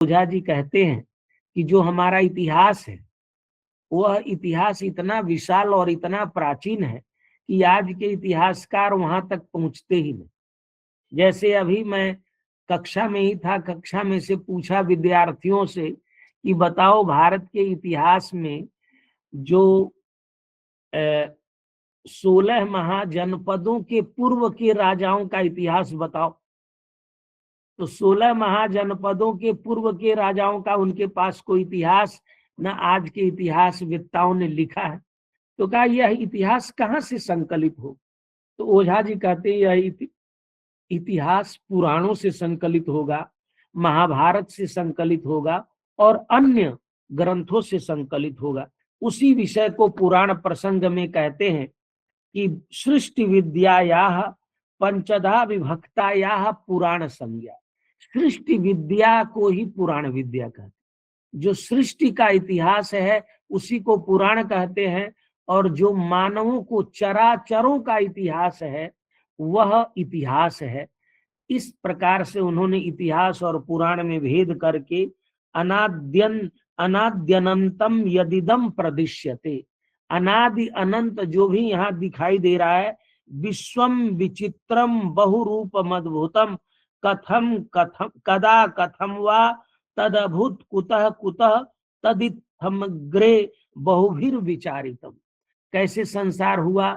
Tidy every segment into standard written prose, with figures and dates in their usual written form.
ओझा जी कहते हैं कि जो हमारा इतिहास है वह इतिहास इतना विशाल और इतना प्राचीन है कि आज के इतिहासकार वहां तक पहुंचते ही नहीं। जैसे अभी मैं कक्षा में ही था, कक्षा में से पूछा विद्यार्थियों से कि बताओ भारत के इतिहास में जो 16 महाजनपदों के पूर्व के राजाओं का इतिहास बताओ। तो 16 महाजनपदों के पूर्व के राजाओं का उनके पास कोई इतिहास न आज के इतिहासवेत्ताओं ने लिखा है। तो कहा यह इतिहास कहाँ से संकलित हो? तो ओझा जी कहते हैं यह इतिहास पुराणों से संकलित होगा, महाभारत से संकलित होगा और अन्य ग्रंथों से संकलित होगा। उसी विषय को पुराण प्रसंग में कहते हैं कि सृष्टि विद्यायाः पंचधा विभक्तायाः पुराण संज्ञा। सृष्टि विद्या को ही पुराण विद्या कहते हैं। जो सृष्टि का इतिहास है उसी को पुराण कहते हैं, और जो मानवों को चराचरों का इतिहास है वह इतिहास है। इस प्रकार से उन्होंने इतिहास और पुराण में भेद करके अनाद्यनंतम यदिदम प्रदिश्यते, अनादि अनंत जो भी यहाँ दिखाई दे रहा है, विश्वम विचित्रम बहुरूप मद्भुतम कथम कथम कदा कथम वा तदभूत कुतः कुतः तदित्थमग्रे बहुभिर विचारितम। कैसे संसार हुआ,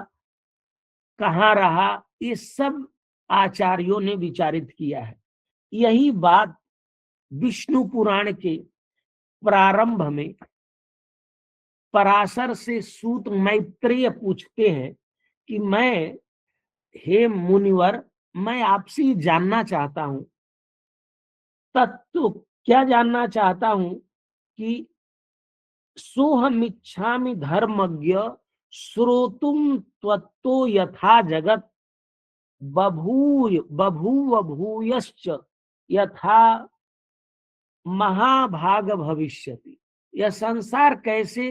कहाँ रहा, ये सब आचार्यों ने विचारित किया है। यही बात विष्णु पुराण के प्रारंभ में पराशर से सूत मैत्रेय पूछते हैं कि मैं, हे मुनिवर, मैं आपसे जानना चाहता हूं, तत्व क्या जानना चाहता हूं कि सोहमिच्छामि धर्मज्ञ श्रोतुम त्वत्तो यथा जगत बभूव भूयश्च यथा महाभाग भविष्यति। यह संसार कैसे,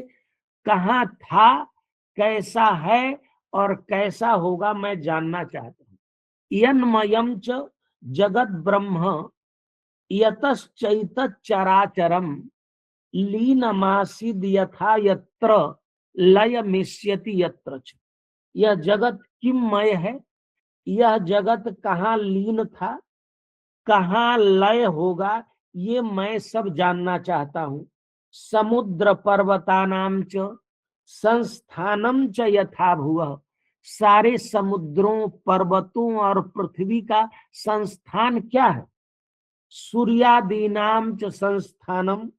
कहाँ था, कैसा है और कैसा होगा, मैं जानना चाहता हूँ। यन्मयं च जगत ब्रह्म यतश्चैतत् चराचरम लीनमासीद यथा यत्र लयमिष्यति यत्र च। यह जगत किमय है, यह जगत कहाँ लीन था, कहाँ लय होगा, ये मैं सब जानना चाहता हूँ। समुद्र पर्वतानाम च संस्थानम च यथा भुवः, सारे समुद्रों, पर्वतों और पृथ्वी का संस्थान क्या है। सूर्यादीनाम च संस्थानम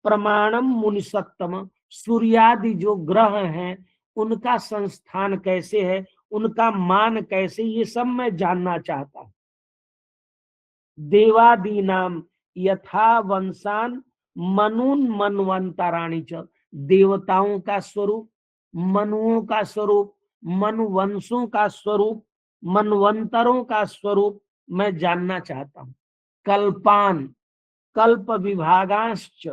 प्रमाणम मुनिसत्तम, सूर्यादि जो ग्रह हैं उनका संस्थान कैसे है, उनका मान कैसे, ये सब मैं जानना चाहता हूँ। देवादीनाम यथा वंशान मनुन मनवंतराणी च, देवताओं का स्वरूप, मनुओं का स्वरूप, मनुवंशों का स्वरूप, मनवंतरों का स्वरूप मैं जानना चाहता हूँ। कल्पान कल्प विभागांश्च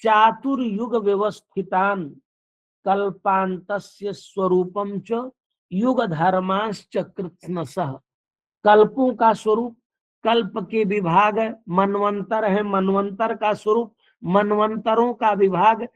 चातुर्युग व्यवस्थितान कल्पांतस्य स्वरूपम च युग धर्मांश्च कृत्स्नसः। कल्पों का स्वरूप, कल्प के विभाग, मनवंतर है, मनवंतर का स्वरूप, मनवंतरों का विभाग,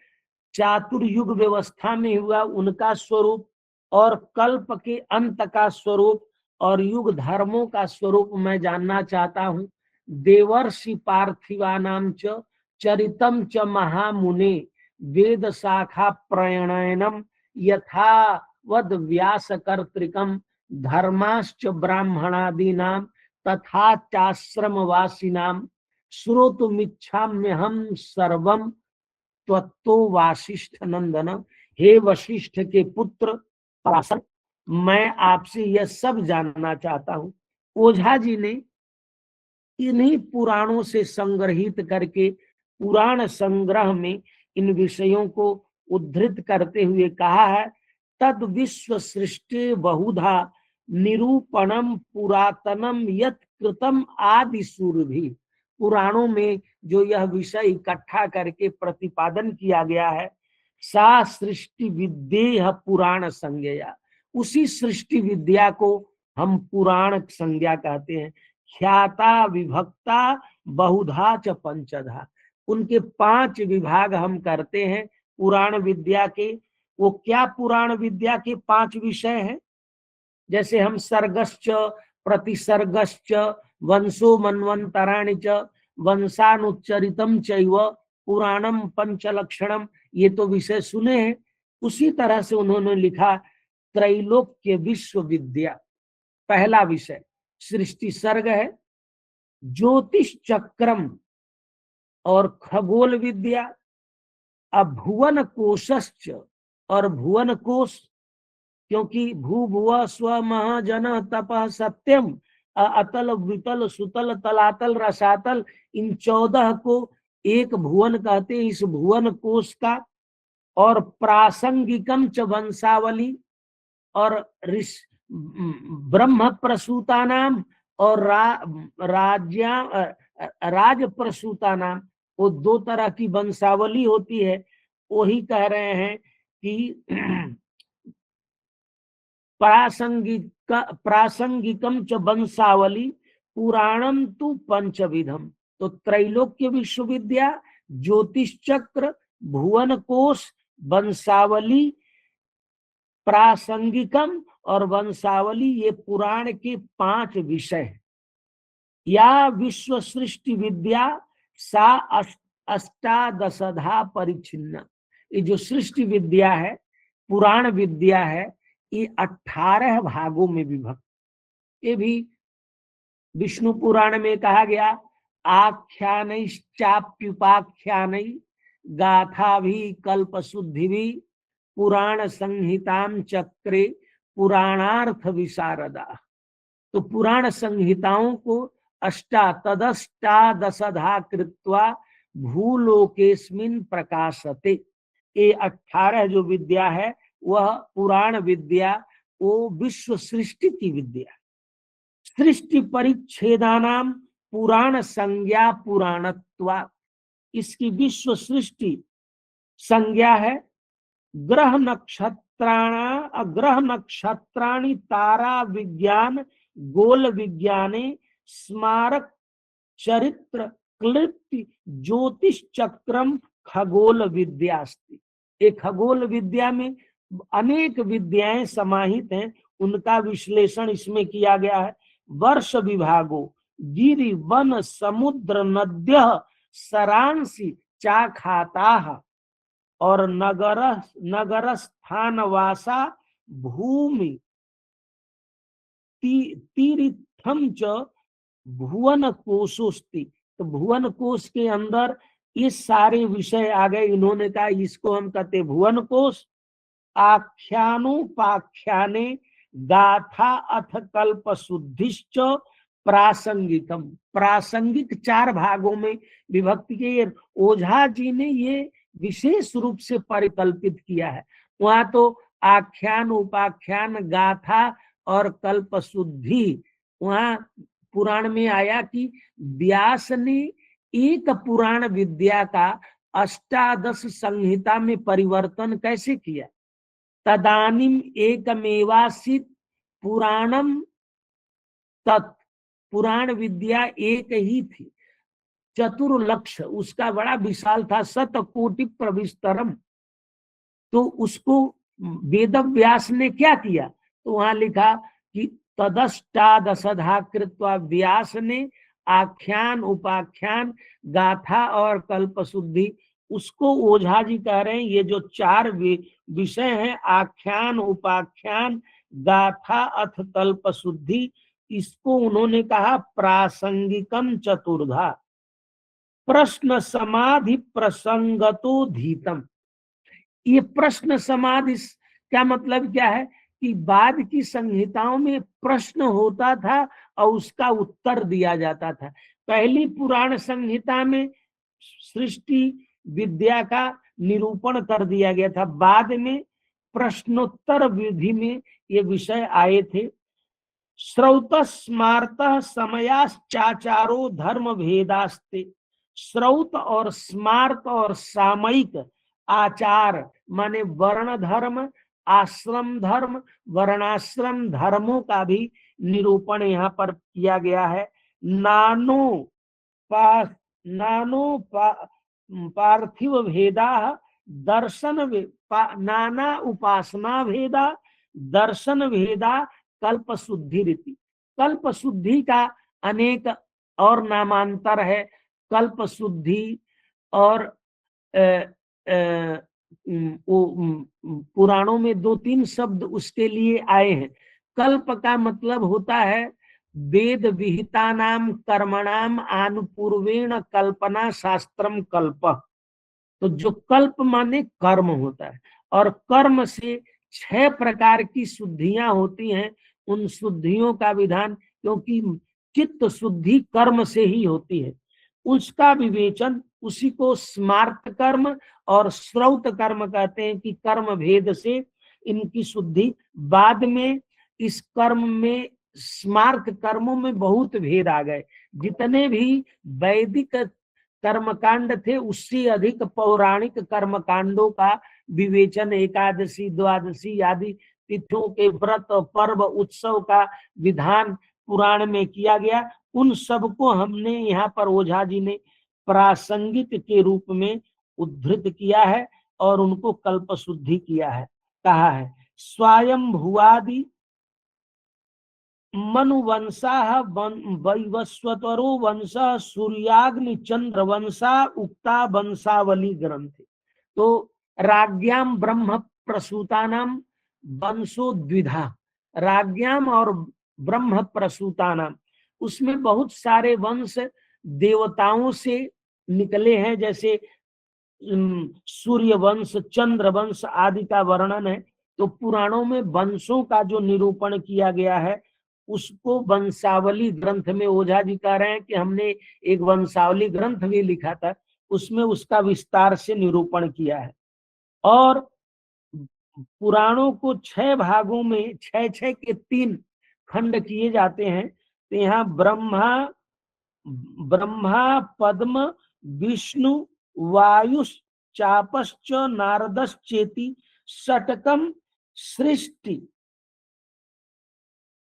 चातुर्युग व्यवस्था में हुआ उनका स्वरूप, और कल्प के अंत का स्वरूप और युग धर्मों का स्वरूप मैं जानना चाहता हूँ। देवर्षि पार्थिवानाम च चरितम च महामुने वेद शाखा प्रयणनम यथा वद व्यास कर्तृकम धर्माश्च ब्राह्मणादीनाम तथा चाश्रमवासिनाम श्रोतुमिच्छाम्यहं सर्वम त्वत्तो वासिष्ठ नंदन। हे वशिष्ठ के पुत्र पराशर, मैं आपसे यह सब जानना चाहता हूँ। ओझा जी ने इन्हीं पुराणों से संग्रहित करके पुराण संग्रह में इन विषयों को उद्धृत करते हुए कहा है, तद विश्व सृष्टि बहुधा निरूपणम पुरातनम यत कृतम आदि सूरभि। पुराणों में जो यह विषय इकट्ठा करके प्रतिपादन किया गया है, सा सृष्टि विद्या पुराण संज्ञा, उसी सृष्टि विद्या को हम पुराण संज्ञा कहते हैं। ख्याता विभक्ता बहुधा च पंचधा। उनके 5 विभाग हम करते हैं पुराण विद्या के। वो क्या पुराण विद्या के 5 विषय हैं? जैसे हम सर्गश्च, प्रतिसर्गश्च, वंशो मन्वंतराणि च, वंशानुच्चरितम चैव, पुराणम पंचलक्षणम, ये तो विषय सुने हैं। उसी तरह से उन्होंने लिखा त्रैलोक्य विश्व विद्या। पहला विषय सृष्टि सर्ग है, ज्योतिष चक्रम और खगोल विद्या, अब भुवन कोशश्च और भुवन कोश, क्योंकि भू भुव स्व महाजन तपः सत्यम अतल वितल सुतल तलातल रसातल, इन 14 को एक भुवन कहते हैं, इस भुवन कोश का। और प्रासंगिकम च वंशावली, और ब्रह्म प्रसूता नाम और राज प्रसूता नाम, वो 2 तरह की वंशावली होती है। वही कह रहे हैं कि प्रासंगिकम च वंशावली पुराणम तु पंचविधम। तो त्रैलोक्य विश्वविद्या, ज्योतिष चक्र, भुवन कोश, वंशावली, प्रासंगिकम और वंशावली, ये पुराण के 5 विषय हैं। या विश्व सृष्टि विद्या सा अष्टादशधा परिच्छिन्न। ये जो सृष्टि विद्या है, पुराण विद्या है, ये 18 भागों में विभक्त। ये भी विष्णु पुराण में कहा गया, आख्यानैश्चाप्युपाख्यानै गाथा भी कल्प शुद्धि भी पुराण संहिताम चक्रे पुराणार्थ विशारदा। तो पुराण संहिताओं को तदष्टादशधा कृत्वा भूलोकेस्मिन् प्रकाशते। ये 18 जो विद्या है वह पुराण विद्या, वो विश्व सृष्टि की विद्या। सृष्टि परिच्छेदानाम पुराण संज्ञा पुराणत्वा, इसकी विश्व सृष्टि संज्ञा है। ग्रह नक्षत्राणि तारा विज्ञान गोल विज्ञाने स्मारक चरित्र क्लिप्ति ज्योतिष चक्रम खगोल विद्यास्ति। एक खगोल विद्या में अनेक विद्याएं समाहित हैं, उनका विश्लेषण इसमें किया गया है। वर्ष विभागो गिरि वन समुद्र नद्य सरांसी चाखाता, और नगर स्थानवासा भूमि तीर्थम च भुवन कोशोस्ति। तो भुवन कोश के अंदर ये सारे विषय आ गए। इन्होंने कहा इसको हम कहते भुवन कोश। आख्यानोपाख्याने गाथा अथ कल्प शुद्धिश्च प्रासंगिकम। प्रासंगिक 4 भागों में विभक्ति के ओझा जी ने ये विशेष रूप से परिकल्पित किया है। वहां तो आख्यान उपाख्यान गाथा और कल्प शुद्धि, वहां पुराण में आया कि व्यास ने एक पुराण विद्या का अष्टादश संहिता में परिवर्तन कैसे किया। तदानीम एकमेवासित पुराणम तत्, पुराण विद्या एक ही थी, चतुर्लक्ष उसका बड़ा विशाल था, शतकोटि प्रविस्तरम। तो उसको वेद व्यास ने क्या किया, तो वहां लिखा कि तदष्टादशधा कृत्वा, व्यास ने आख्यान उपाख्यान गाथा और कल्प शुद्धि, उसको ओझा जी कह रहे हैं ये जो 4 विषय हैं, आख्यान उपाख्यान गाथा अथ कल्प शुद्धि, इसको उन्होंने कहा प्रासंगिकम चतुर्धा प्रश्न समाधि प्रसंगतो धीतम। ये प्रश्न समाधि क्या मतलब क्या है कि बाद की संहिताओं में प्रश्न होता था और उसका उत्तर दिया जाता था। पहली पुराण संहिता में सृष्टि विद्या का निरूपण कर दिया गया था, बाद में प्रश्नोत्तर विधि में ये विषय आए थे। श्रौत स्मार्त समयाश्चाचारो धर्म भेदास्ते। श्रौत और स्मार्त और सामयिक आचार माने वर्ण धर्म, आश्रम धर्म, वर्णाश्रम धर्मों का भी निरूपण यहाँ पर किया गया है। नानो नानो पार्थिव भेदा दर्शन नाना उपासना भेदा दर्शन भेदा कल्प शुद्धि रीति। कल्प शुद्धि का अनेक और नामांतर है। कल्प शुद्धि और पुराणों में 2-3 शब्द उसके लिए आए हैं। कल्प का मतलब होता है वेद विहिता नाम कर्मणाम आनुपूर्वेण कल्पना शास्त्रम कल्प। तो जो कल्प माने कर्म होता है, और कर्म से 6 प्रकार की शुद्धियां होती हैं। उन शुद्धियों का विधान, क्योंकि चित्त शुद्धि कर्म से ही होती है, उसका विवेचन, उसी को स्मार्त कर्म और श्रौत कर्म कहते हैं कि कर्म भेद से इनकी शुद्धि। बाद में इस कर्म में स्मार्त कर्मों में बहुत भेद आ गए। जितने भी वैदिक कर्मकांड थे उससे अधिक पौराणिक कर्मकांडों का विवेचन एकादशी द्वादशी आदि तिथियों के व्रत पर्व उत्सव का विधान पुराण में किया गया। उन सबको हमने यहाँ पर ओझा जी ने प्रासंगिक के रूप में उद्धृत किया है और उनको कल्प शुद्धि किया है, कहा है। स्वयं भुआदि मनुवंशा वैवस्वतरो वंश सूर्याग्नि चंद्र वंशा उक्ता वंशावली ग्रंथ। तो राज्ञाम ब्रह्म प्रसूतानाम वंशो द्विधा, राज्ञाम और ब्रह्म प्रसूतानाम, उसमें बहुत सारे वंश देवताओं से निकले हैं। जैसे सूर्य वंश, चंद्र वंश आदि का वर्णन है। तो पुराणों में वंशों का जो निरूपण किया गया है उसको वंशावली ग्रंथ में, ओझा जी कह रहे हैं कि हमने एक वंशावली ग्रंथ भी लिखा था, उसमें उसका विस्तार से निरूपण किया है। और पुराणों को 6 भागों में 6-6 के 3 खंड किए जाते हैं। तो यहाँ ब्रह्मा पद्म विष्णु वायुष चापश्च नारदश्चेति षटकम सृष्टि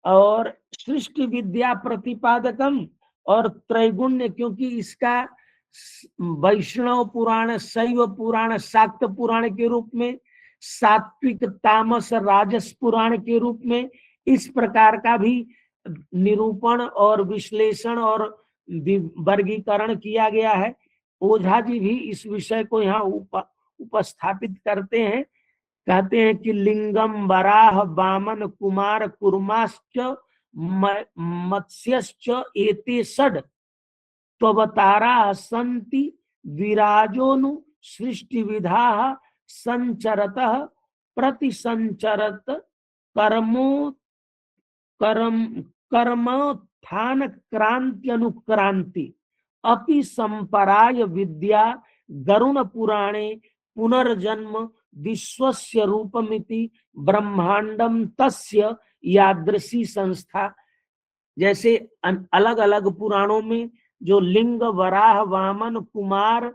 और सृष्टि विद्या प्रतिपादकम और त्रैगुण्य, क्योंकि इसका वैष्णव पुराण, शैव पुराण, शाक्त पुराण के रूप में, सात्विक तामस राजस पुराण के रूप में इस प्रकार का भी निरूपण और विश्लेषण और वर्गीकरण किया गया है। ओझा जी भी इस विषय को यहाँ उपस्थापित करते हैं। कहते हैं कि लिंगम वराह वामन कुमार कुर्माश्च मत्स्यश्च एते षड त्ववतारा सन्ति विराजोनु सृष्टि विधा संचरतः प्रतिसंचरत कर्मो कर्म कर्मोत्थान क्रांति अनुक्रांति अपि संपराय विद्या गरुण पुराणे पुनर्जन्म विश्वस्य रूपमिति ब्रह्मांडम तस्य यादृशी संस्था। जैसे अलग अलग पुराणों में जो लिंग वराह वामन कुमार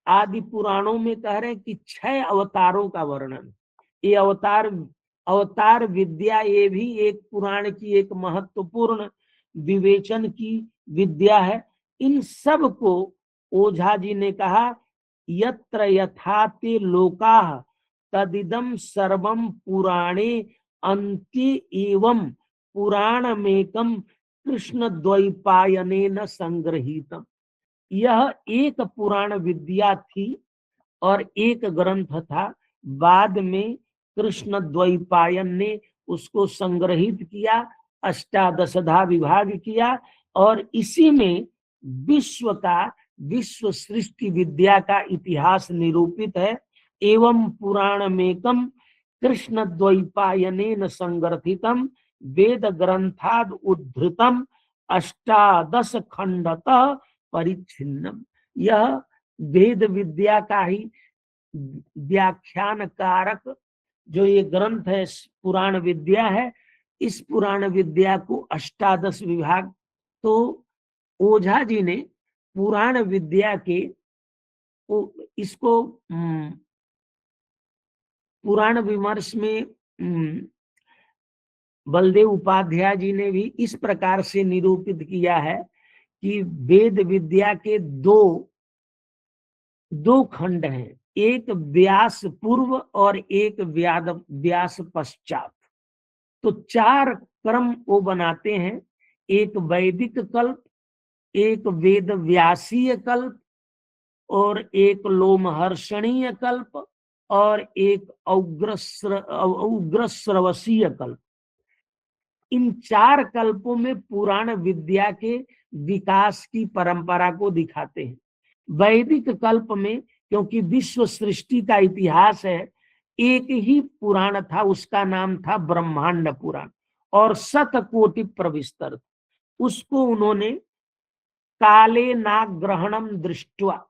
आदि पुराणों में कह रहे हैं कि 6 अवतारों का वर्णन। ये अवतार विद्या, ये भी एक पुराण की एक महत्वपूर्ण विवेचन की विद्या है। इन सब को ओझा जी ने कहा यत्र यथाते लोकाः तदिदम सर्वम पुराणे अंत्य एवं पुराणमेकम कृष्ण द्वैपायनेन संग्रहीतम। यह एक पुराण विद्या थी और एक ग्रंथ था। बाद में कृष्ण द्वैपायन ने उसको संग्रहित किया, अष्टादशधा विभाग किया और इसी में विश्व सृष्टि विद्या का इतिहास निरूपित है। एवं पुराण मेकम कृष्ण द्वैपायनेन संग्रथितम वेद ग्रंथाद उद्धृतम अष्टादश खंडतः परिच्छिन्नम। यह वेद विद्या का ही व्याख्यान कारक जो ये ग्रंथ है पुराण विद्या है। इस पुराण विद्या को अष्टादश विभाग, तो ओझा जी ने पुराण विद्या के इसको पुराण विमर्श में बलदेव उपाध्याय जी ने भी इस प्रकार से निरूपित किया है कि वेद विद्या के दो खंड हैं, एक व्यास पूर्व और एक व्यास पश्चात। तो 4 क्रम वो बनाते हैं, एक वैदिक कल्प, एक वेद व्यासीय कल्प, और एक लोमहर्षणीय कल्प, और एक उग्रश्रवसीय कल्प। इन 4 कल्पों में पुराण विद्या के विकास की परंपरा को दिखाते हैं। वैदिक कल्प में, क्योंकि विश्व सृष्टि का इतिहास है, एक ही पुराण था, उसका नाम था ब्रह्मांड पुराण, और 7 कोटि प्रविस्तर। उसको उन्होंने काले नाग ग्रहणम दृष्टवा,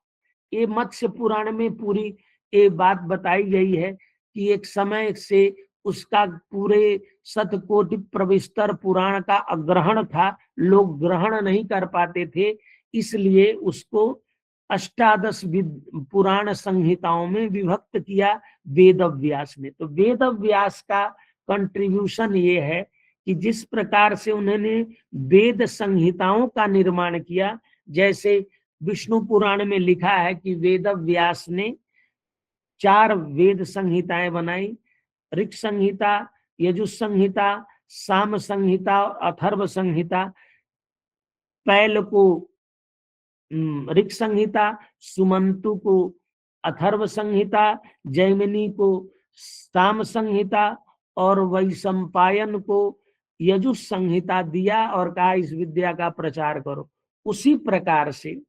ये मत्स्य पुराण में पूरी ये बात बताई गई है कि एक समय से उसका पूरे 7 कोटि प्रविस्तर पुराण का अग्रहण था, लोग ग्रहण नहीं कर पाते थे, इसलिए उसको अष्टादश पुराण संहिताओं में विभक्त किया वेद व्यास ने। तो वेद व्यास का कंट्रीब्यूशन ये है कि जिस प्रकार से उन्होंने वेद संहिताओं का निर्माण किया, जैसे विष्णु पुराण में लिखा है कि वेद व्यास ने 4 वेद संहिताएं बनाई, ऋक् संहिता, यजुः संहिता, साम संहिता और अथर्व संहिता। पैल को ऋक् संहिता, सुमंतु को अथर्व संहिता, जैमिनी को साम संहिता और वैशंपायन को यजुः संहिता दिया और कहा इस विद्या का प्रचार करो। उसी प्रकार से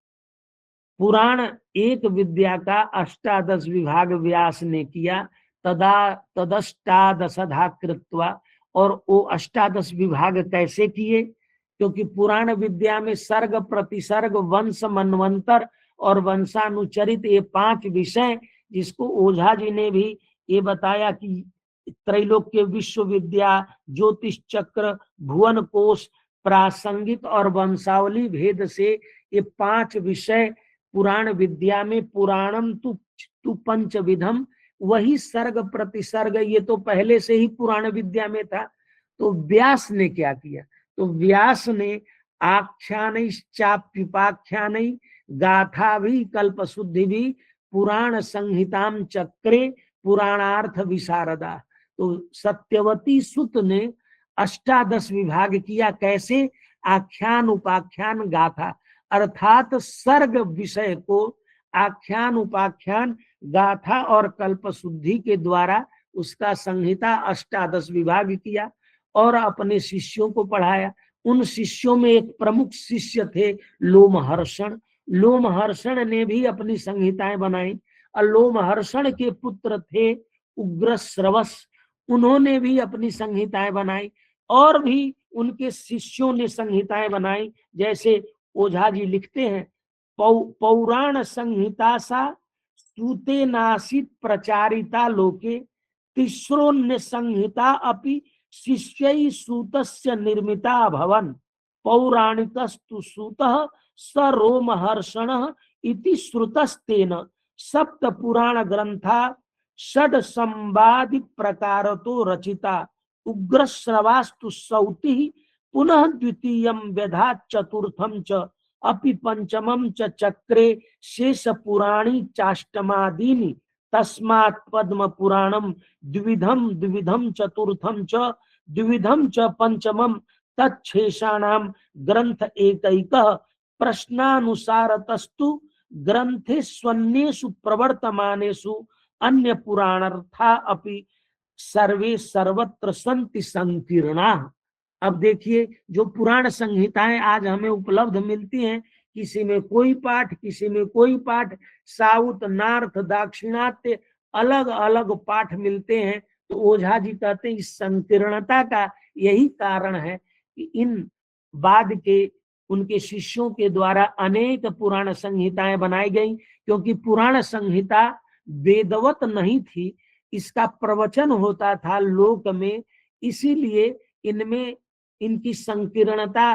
पुराण एक विद्या का अष्टादश विभाग व्यास ने किया, तदष्टादशधा कृत्वा। और वो अष्टादश विभाग कैसे किए? क्योंकि पुराण विद्या में सर्ग, प्रतिसर्ग, वंश, मनवंतर और वंशानुचरित, ये 5 विषय, जिसको ओझा जी ने भी ये बताया कि त्रैलोक्य, विश्व विद्या, ज्योतिष चक्र, भुवन कोश, प्रासंगिक और वंशावली भेद से ये 5 विषय पुराण विद्या में, पुराणम तु पंचविधम, वही सर्ग प्रतिसर्ग ये तो पहले से ही पुराण विद्या में था। तो व्यास ने क्या किया? तो व्यास ने आख्यान गाथा भी कल्प शुद्धि भी पुराण संहिताम चक्रे पुराणार्थ विशारदा। तो सत्यवती सुत ने अष्टादश विभाग किया, कैसे? आख्यान, उपाख्यान, गाथा, अर्थात सर्ग विषय को आख्यान, उपाख्यान, गाथा और कल्प शुद्धि के द्वारा उसका संहिता अष्टादश विभाग किया और अपने शिष्यों को पढ़ाया। उन शिष्यों में एक प्रमुख शिष्य थे लोमहर्षण। लोमहर्षण ने भी अपनी संहिताएं बनाई और लोमहर्षण के पुत्र थे उग्रश्रवस, उन्होंने भी अपनी संहिताएं बनाई और भी उनके शिष्यों ने संहिताएं बनाई। जैसे ओझा जी लिखते हैं, पौराण संहिता सा सूते नासित प्रचारिता लोके, तिस्रोन्य संहिता अपि शिष्यै सूतस्य निर्मिता भवन, पौराणिकस्तु सूतः स रोमहर्षणः इति श्रुतस्तेन, सप्त पुराण ग्रंथा षड संवादि प्रकारतो रचिता, उग्रश्रवास्तु सौति पुनः द्वितीयं व्यधा चतुर्थम च अपि पंचमं च चक्रे शेष पुराणी चाष्टमादीनि, तस्मात् पद्म पुराणम द्विविधम चतुर्थम च द्विविधम च पंचमम तच्छेषाणाम ग्रंथ एकैकः प्रश्नानुसारतस्तु ग्रंथेष्वन्येषु प्रवर्तमानेषु अन्य पुराणार्था अपि सर्वे सर्वत्र सन्ति संकीर्णा। अब देखिए, जो पुराण संहिताएं आज हमें उपलब्ध मिलती हैं, किसी में कोई पाठ, किसी में कोई पाठ, साउथ, नॉर्थ, दाक्षिणात्य, अलग अलग पाठ मिलते हैं। तो ओझा जी कहते हैं इस संकीर्णता का यही कारण है कि इन बाद के उनके शिष्यों के द्वारा अनेक पुराण संहिताएं बनाई गई, क्योंकि पुराण संहिता वेदवत नहीं थी, इसका प्रवचन होता था लोक में, इसीलिए इनमें इनकी संकीर्णता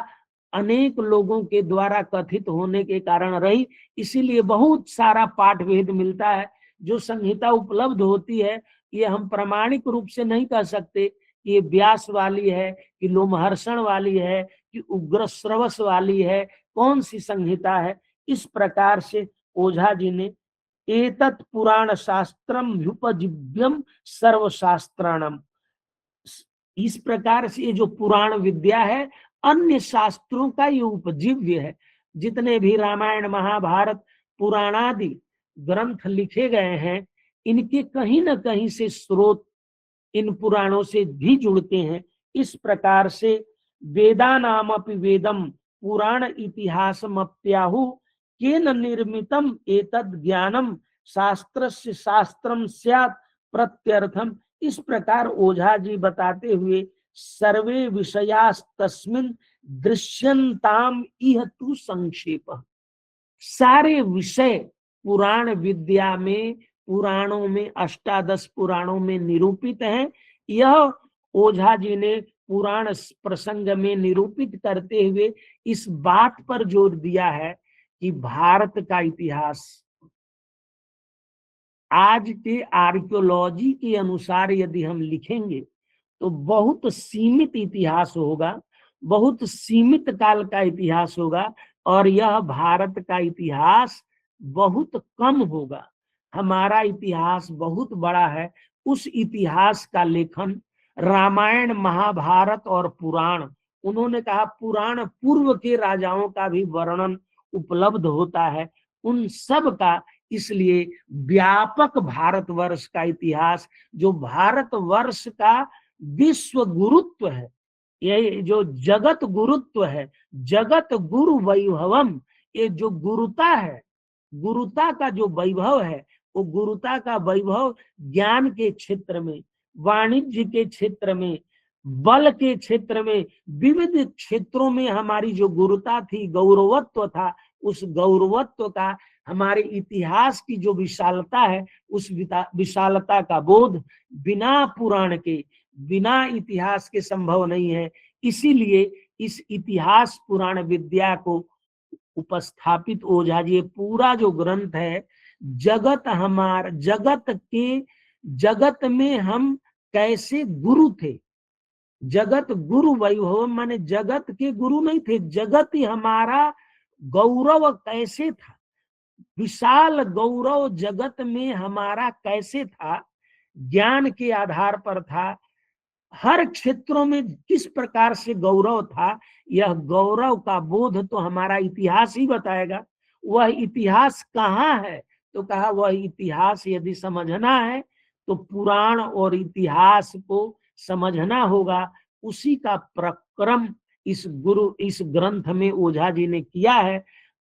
अनेक लोगों के द्वारा कथित होने के कारण रही। इसीलिए बहुत सारा पाठ भेद मिलता है। जो संहिता उपलब्ध होती है, ये हम प्रामाणिक रूप से नहीं कह सकते कि ये व्यास वाली है, कि लोमहर्षण वाली है, कि उग्रश्रवस वाली है, कौन सी संहिता है। इस प्रकार से ओझा जी ने एतत् पुराण शास्त्रम व्युपजीव्यम सर्वशास्त्राणम, इस प्रकार से ये जो पुराण विद्या है अन्य शास्त्रों का ये उपजीव्य है। जितने भी रामायण महाभारत पुराणादि ग्रंथ लिखे गए हैं, इनके कहीं न कहीं से स्रोत इन पुराणों से भी जुड़ते हैं। इस प्रकार से वेदानामपि वेदम पुराण इतिहासमप्याहु केन निर्मितम एतद् ज्ञानम शास्त्रस्य शास्त्रम स्यात् प्रत्यर्थम। इस प्रकार ओझा जी बताते हुए सर्वे विषयास्तस्मिन् दृश्यन्ताम इह तु संक्षेप, सारे विषय पुराण विद्या में, पुराणों में, अष्टादश पुराणों में निरूपित हैं। यह ओझा जी ने पुराण प्रसंग में निरूपित करते हुए इस बात पर जोर दिया है कि भारत का इतिहास आज के आर्कियोलॉजी के अनुसार यदि हम लिखेंगे तो बहुत सीमित इतिहास होगा, बहुत सीमित काल का इतिहास होगा, और यह भारत का इतिहास बहुत कम होगा। हमारा इतिहास बहुत बड़ा है। उस इतिहास का लेखन रामायण महाभारत और पुराण, उन्होंने कहा पुराण पूर्व के राजाओं का भी वर्णन उपलब्ध होता है, उन सब का, इसलिए व्यापक भारतवर्ष का इतिहास, जो भारतवर्ष का विश्व गुरुत्व है, ये जो जगत गुरुत्व है, जगत गुरु वैभवम, ये जो गुरुता है, गुरुता का जो वैभव है, वो गुरुता का वैभव ज्ञान के क्षेत्र में, वाणिज्य के क्षेत्र में, बल के क्षेत्र में, विविध क्षेत्रों में हमारी जो गुरुता थी, गौरवत्व था, उस गौरवत्व का, हमारे इतिहास की जो विशालता है, उस विशालता का बोध बिना पुराण के, बिना इतिहास के संभव नहीं है। इसीलिए इस इतिहास पुराण विद्या को उपस्थापित ओझा जी, पूरा जो ग्रंथ है, जगत हमार जगत में हम कैसे गुरु थे, जगत गुरु वैभव माने जगत के गुरु नहीं थे, जगत ही हमारा गौरव कैसे था, विशाल गौरव जगत में हमारा कैसे था, ज्ञान के आधार पर था, हर क्षेत्रों में किस प्रकार से गौरव था, यह गौरव का बोध तो हमारा इतिहास ही बताएगा। वह इतिहास कहाँ है, तो कहा वह इतिहास यदि समझना है तो पुराण और इतिहास को समझना होगा। उसी का प्रक्रम इस ग्रंथ में ओझा जी ने किया है।